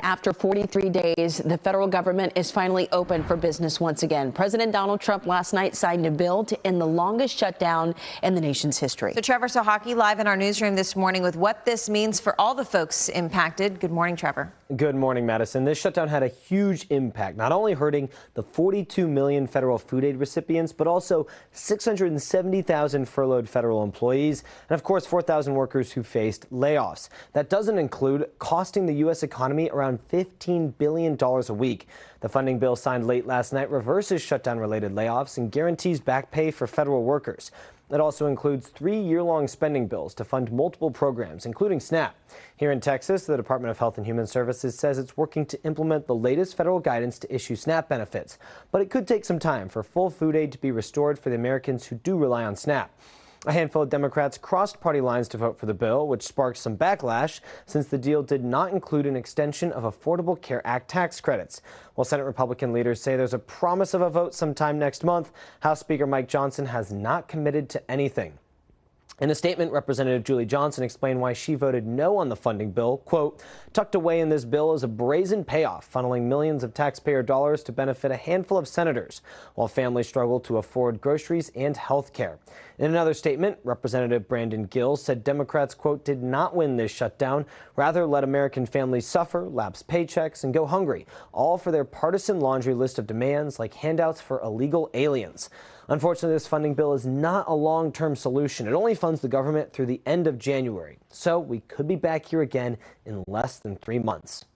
After 43 days, the federal government is finally open for business once again. President Donald Trump last night signed a bill to end the longest shutdown in the nation's history. So Trevor Sochocki live in our newsroom this morning with what this means for all the folks impacted. Good morning, Trevor. Good morning, Madison. This shutdown had a huge impact, not only hurting the 42 million federal food aid recipients, but also 670,000 furloughed federal employees and, of course, 4,000 workers who faced layoffs. That doesn't include costing the U.S. economy around $15 billion a week. The funding bill signed late last night reverses shutdown-related layoffs and guarantees back pay for federal workers. It also includes 3 year-long spending bills to fund multiple programs, including SNAP. Here in Texas, the Department of Health and Human Services says it's working to implement the latest federal guidance to issue SNAP benefits. But it could take some time for full food aid to be restored for the Americans who do rely on SNAP. A handful of Democrats crossed party lines to vote for the bill, which sparked some backlash since the deal did not include an extension of Affordable Care Act tax credits. While Senate Republican leaders say there's a promise of a vote sometime next month, House Speaker Mike Johnson has not committed to anything. In a statement, Representative Julie Johnson explained why she voted no on the funding bill. Quote, tucked away in this bill is a brazen payoff, funneling millions of taxpayer dollars to benefit a handful of senators, while families struggle to afford groceries and health care. In another statement, Representative Brandon Gill said Democrats, quote, did not win this shutdown, rather let American families suffer, lapse paychecks, and go hungry, all for their partisan laundry list of demands like handouts for illegal aliens. Unfortunately, this funding bill is not a long-term solution. It only funds the government through the end of January. So we could be back here again in less than 3 months.